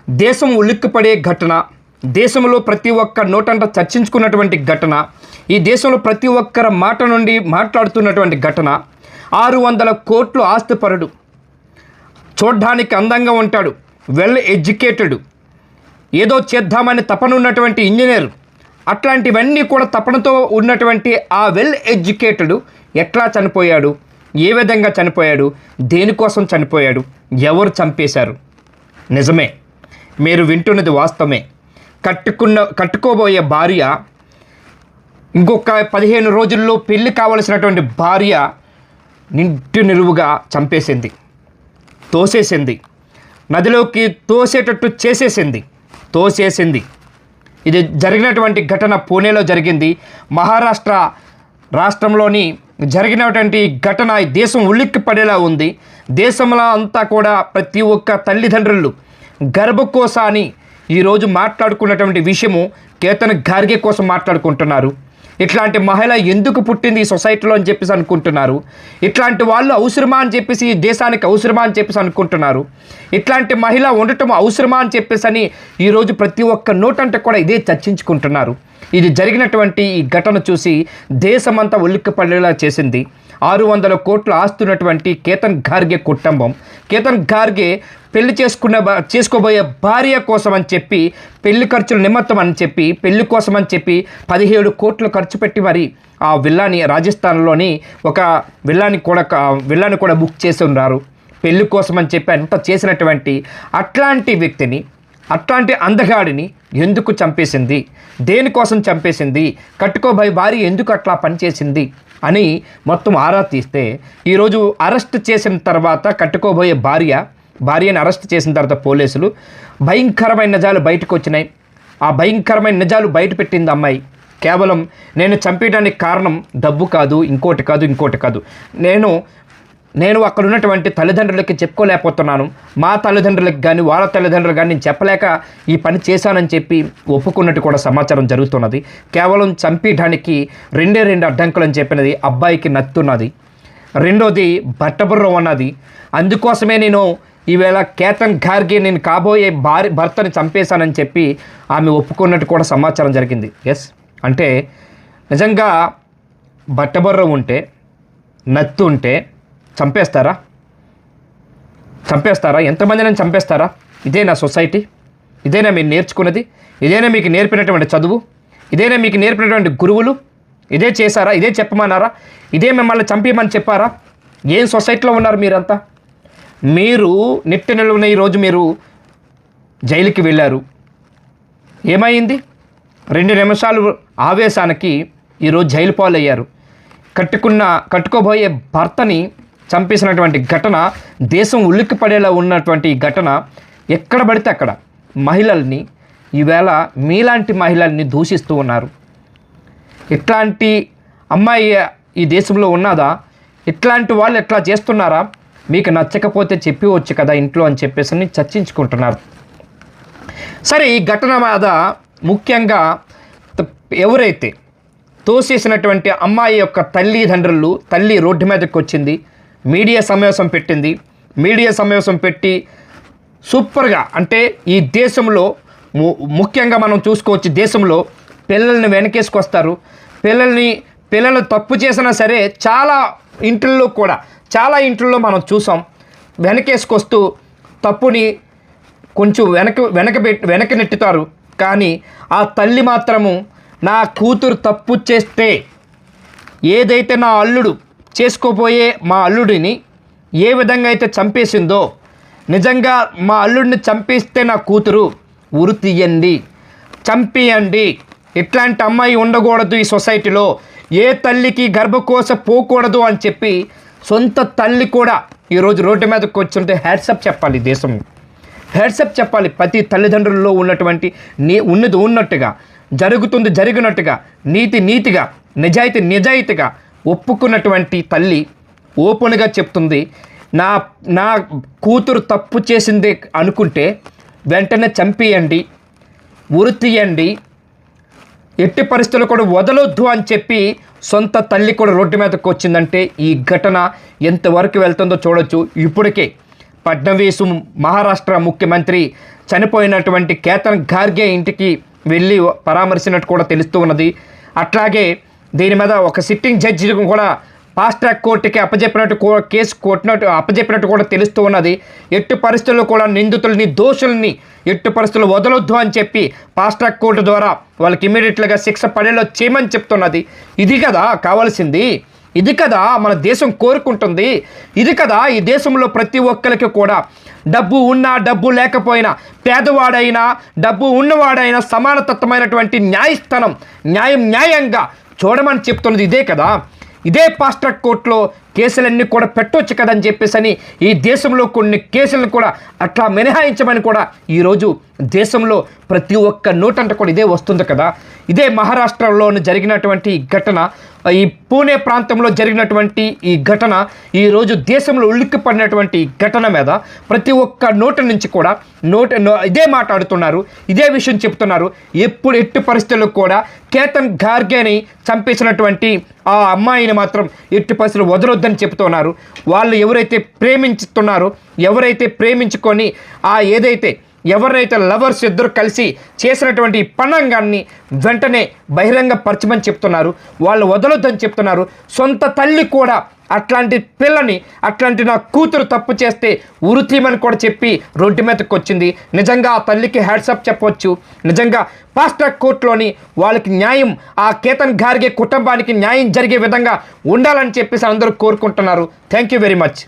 దేశం ఉలిక్కిపడే ఘటన, దేశంలో ప్రతి ఒక్క నోటంట చర్చించుకున్నటువంటి ఘటన, ఈ దేశంలో ప్రతి ఒక్కరి మాట నుండి మాట్లాడుతున్నటువంటి ఘటన. 600 కోట్లు ఆస్తిపరుడు, చూడ్డానికి అందంగా ఉంటాడు, వెల్ ఎడ్యుకేటెడ్, ఏదో చేద్దామని తపన ఉన్నటువంటి ఇంజనీర్, అట్లాంటివన్నీ కూడా తపనతో ఉన్నటువంటి ఆ వెల్ ఎడ్యుకేటెడ్ ఎట్లా చనిపోయాడు, ఏ విధంగా చనిపోయాడు, దేనికోసం చనిపోయాడు, ఎవరు చంపేశారు? నిజమే, మీరు వింటున్నది వాస్తవమే. కట్టుకోబోయే భార్య, ఇంకొక 15 రోజుల్లో పెళ్ళి కావలసినటువంటి భార్య నింటి నిలువుగా చంపేసింది, తోసేసింది, నదిలోకి తోసేటట్టు తోసేసింది. ఇది జరిగినటువంటి ఘటన పూణేలో జరిగింది. మహారాష్ట్ర రాష్ట్రంలోని జరిగినటువంటి ఘటన ఈ దేశం ఉలిక్కి పడేలా ఉంది. దేశంలో అంతా కూడా ప్రతి ఒక్క తల్లిదండ్రులు గర్భకోశాన్ని ఈరోజు మాట్లాడుకున్నటువంటి విషయము కేతన్ గార్గే కోసం మాట్లాడుకుంటున్నారు. ఇట్లాంటి మహిళ ఎందుకు పుట్టింది ఈ సొసైటీలో అని చెప్పేసి అనుకుంటున్నారు. ఇట్లాంటి వాళ్ళు అవసరమా అని చెప్పేసి ఈ దేశానికి అవసరమా అని చెప్పేసి అనుకుంటున్నారు. ఇట్లాంటి మహిళ ఉండటం అవసరమా అని చెప్పేసి అని ఈరోజు ప్రతి ఒక్క నోటంటే కూడా ఇదే చర్చించుకుంటున్నారు. ఇది జరిగినటువంటి ఈ ఘటన చూసి దేశమంతా ఉలిక్కిపడేలా చేసింది. 600 కోట్ల ఆస్తున్నటువంటి కేతన్ గార్గే కుటుంబం, కేతన్ గార్గే పెళ్లి చేసుకోబోయే భార్య కోసం అని చెప్పి, పెళ్లి ఖర్చుల నిమిత్తం అని చెప్పి, పెళ్లి కోసం అని చెప్పి 17 కోట్లు ఖర్చు పెట్టి మరి ఆ విల్లాని, రాజస్థాన్లోని ఒక విల్లాని కూడా బుక్ చేసి ఉన్నారు. పెళ్లి కోసం అని చెప్పి అంత చేసినటువంటి అట్లాంటి వ్యక్తిని, అట్లాంటి అందగాడిని ఎందుకు చంపేసింది, దేనికోసం చంపేసింది, కట్టుకోబోయే భార్య ఎందుకు అట్లా పనిచేసింది అని మొత్తం ఆరా తీస్తే ఈరోజు అరెస్ట్ చేసిన తర్వాత కట్టుకోబోయే భార్యని అరెస్ట్ చేసిన తర్వాత పోలీసులు భయంకరమైన నిజాలు బయటకు వచ్చినాయి. ఆ భయంకరమైన నిజాలు బయట పెట్టింది అమ్మాయి. కేవలం నేను చంపేయడానికి కారణం డబ్బు కాదు, ఇంకోటి కాదు, నేను అక్కడ ఉన్నటువంటి తల్లిదండ్రులకి చెప్పుకోలేకపోతున్నాను, మా తల్లిదండ్రులకి కానీ వాళ్ళ తల్లిదండ్రులు కానీ నేను చెప్పలేక ఈ పని చేశానని చెప్పి ఒప్పుకున్నట్టు కూడా సమాచారం జరుగుతున్నది. కేవలం చంపేయడానికి 2 అడ్డంకులు అని చెప్పినది అబ్బాయికి నత్తున్నది. రెండోది బట్టబుర్ర ఉన్నది. అందుకోసమే నేను ఈవేళ కేతన్ గార్గే నేను కాబోయే భర్తని చంపేశానని చెప్పి ఆమె ఒప్పుకున్నట్టు కూడా సమాచారం జరిగింది. ఎస్, అంటే నిజంగా బట్టబుర్ర ఉంటే, నత్తు ఉంటే చంపేస్తారా? ఎంతమందిని చంపేస్తారా? ఇదేనా సొసైటీ? ఇదేనా మీరు నేర్చుకున్నది? ఇదేనా మీకు నేర్పినటువంటి చదువు? ఇదేనా మీకు నేర్పినటువంటి గురువులు? ఇదే చేశారా? ఇదే చెప్పమన్నారా? ఇదే మిమ్మల్ని చంపేయమని చెప్పారా? ఏం సొసైటీలో ఉన్నారు మీరంతా? మీరు నిట్ట నిలువున ఈరోజు మీరు జైలుకి వెళ్ళారు. ఏమైంది? 2 నిమిషాలు ఆవేశానికి ఈరోజు జైలు పాలయ్యారు. కట్టుకోబోయే భర్తని చంపేసినటువంటి ఘటన, దేశం ఉలిక్కిపడేలా ఉన్నటువంటి ఘటన ఎక్కడ పడితే అక్కడ మహిళల్ని ఈవేళ మీలాంటి మహిళల్ని దూషిస్తూ ఉన్నారు. ఇట్లాంటి అమ్మాయి ఈ దేశంలో ఉన్నదా? ఇట్లాంటి వాళ్ళు ఎట్లా చేస్తున్నారా? మీకు నచ్చకపోతే చెప్పవచ్చు కదా ఇంట్లో అని చెప్పేసి చర్చించుకుంటున్నారు. సరే, ఈ ఘటన మీద ముఖ్యంగా ఎవరైతే తోసేసినటువంటి అమ్మాయి యొక్క తల్లి రోడ్డు మీదకి వచ్చింది, మీడియా సమావేశం పెట్టింది. మీడియా సమావేశం పెట్టి సూపర్గా, అంటే ఈ దేశంలో ముఖ్యంగా మనం చూసుకోవచ్చు, దేశంలో పిల్లల్ని వెనకేసుకొస్తారు. పిల్లలు తప్పు చేసినా సరే చాలా ఇంట్లో మనం చూసాం, వెనకేసుకొస్తూ తప్పుని కొంచెం వెనక నెట్టుతారు. కానీ ఆ తల్లి మాత్రము నా కూతురు తప్పు చేస్తే, ఏదైతే నా అల్లుడు చేసుకోబోయే మా అల్లుడిని ఏ విధంగా అయితే చంపేసిందో, నిజంగా మా అల్లుడిని చంపేస్తే నా కూతురు ఉరి తీయండి, చంపేయండి. ఇట్లాంటి అమ్మాయి ఉండకూడదు ఈ సొసైటీలో, ఏ తల్లికి గర్భకోశ పోకూడదు అని చెప్పి సొంత తల్లి కూడా ఈరోజు రోడ్డు మీదకి వచ్చుంటే హ్యాట్సప్ చెప్పాలి. దేశం హ్యాట్సప్ చెప్పాలి. ప్రతి తల్లిదండ్రుల్లో ఉన్నటువంటి ఉన్నట్టుగా, జరిగినట్టుగా, నీతిగా, నిజాయితీగా ఒప్పుకున్నటువంటి తల్లి ఓపెన్గా చెప్తుంది, నా కూతురు తప్పు చేసింది అనుకుంటే వెంటనే చంపేయండి, ఉరి తీయండి, ఎట్టి పరిస్థితుల్లో కూడా వదలొద్దు అని చెప్పి సొంత తల్లి కూడా రోడ్డు మీదకి వచ్చిందంటే ఈ ఘటన ఎంతవరకు వెళ్తుందో చూడొచ్చు. ఇప్పటికే ఫడ్నవీస్ మహారాష్ట్ర ముఖ్యమంత్రి చనిపోయినటువంటి కేతన్ గార్గే ఇంటికి వెళ్ళి పరామర్శినట్టు కూడా తెలుస్తూ ఉన్నది. అట్లాగే దీని మీద ఒక సిట్టింగ్ జడ్జి కూడా ఫాస్ట్ ట్రాక్ కోర్టుకి కేసు అప్పజెప్పినట్టు కూడా తెలుస్తూ ఉన్నది. ఎట్టి పరిస్థితుల్లో కూడా నిందితుల్ని దోషుల్ని ఎట్టి పరిస్థితుల్లో వదలొద్దు అని చెప్పి ఫాస్ట్ ట్రాక్ కోర్టు ద్వారా వాళ్ళకి ఇమీడియట్గా శిక్ష పడేలా చేయమని చెప్తున్నది. ఇది కదా కావాల్సింది, ఇది కదా మన దేశం కోరుకుంటుంది, ఇది కదా ఈ దేశంలో ప్రతి ఒక్కరికి కూడా డబ్బు ఉన్నా డబ్బు లేకపోయినా, పేదవాడైనా డబ్బు ఉన్నవాడైనా సమానతత్వమైనటువంటి న్యాయస్థానం న్యాయంగా చూడమని చెప్తున్నది ఇదే కదా. ఇదే ఫాస్ట్ ట్రాక్ కోర్టులో కేసులన్నీ కూడా పెట్టవచ్చు కదని చెప్పేసి ఈ దేశంలో కొన్ని కేసులను కూడా అట్లా మినహాయించమని కూడా ఈరోజు దేశంలో ప్రతి ఒక్క నోటంట కూడా ఇదే వస్తుంది కదా. ఇదే మహారాష్ట్రలో జరిగినటువంటి ఘటన, ఈ పూణే ప్రాంతంలో జరిగినటువంటి ఈ ఘటన ఈరోజు దేశంలో ఉలిక్కిపడినటువంటి ఘటన మీద ప్రతి ఒక్క నోటి నుంచి కూడా ఇదే మాట్లాడుతున్నారు, ఇదే విషయం చెప్తున్నారు. ఎట్టి పరిస్థితుల్లో కూడా కేతన్ గార్గేని చంపేసినటువంటి ఆ అమ్మాయిని మాత్రం ఎట్టి పరిస్థితులు వదలొద్దని చెప్తున్నారు. వాళ్ళు ఎవరైతే ప్రేమించుతున్నారో, ఎవరైతే ప్రేమించుకొని ఎవరైతే లవర్స్ ఇద్దరు కలిసి చేసినటువంటి పన్నంగాన్ని వెంటనే బహిరంగపరచమని చెప్తున్నారు. వాళ్ళు వదలొద్దని చెప్తున్నారు. సొంత తల్లి కూడా అట్లాంటి పిల్లని, అట్లాంటి నా కూతురు తప్పు చేస్తే ఉరితీయమని కూడా చెప్పి రోడ్డు మీదకి వచ్చింది. నిజంగా ఆ తల్లికి హ్యాట్సప్ చెప్పవచ్చు. నిజంగా ఫాస్ట్ ట్రాక్ కోర్టులోని వాళ్ళకి న్యాయం, ఆ కేతన్ గార్గే కుటుంబానికి న్యాయం జరిగే విధంగా ఉండాలని చెప్పేసి అందరూ కోరుకుంటున్నారు. Thank you very much.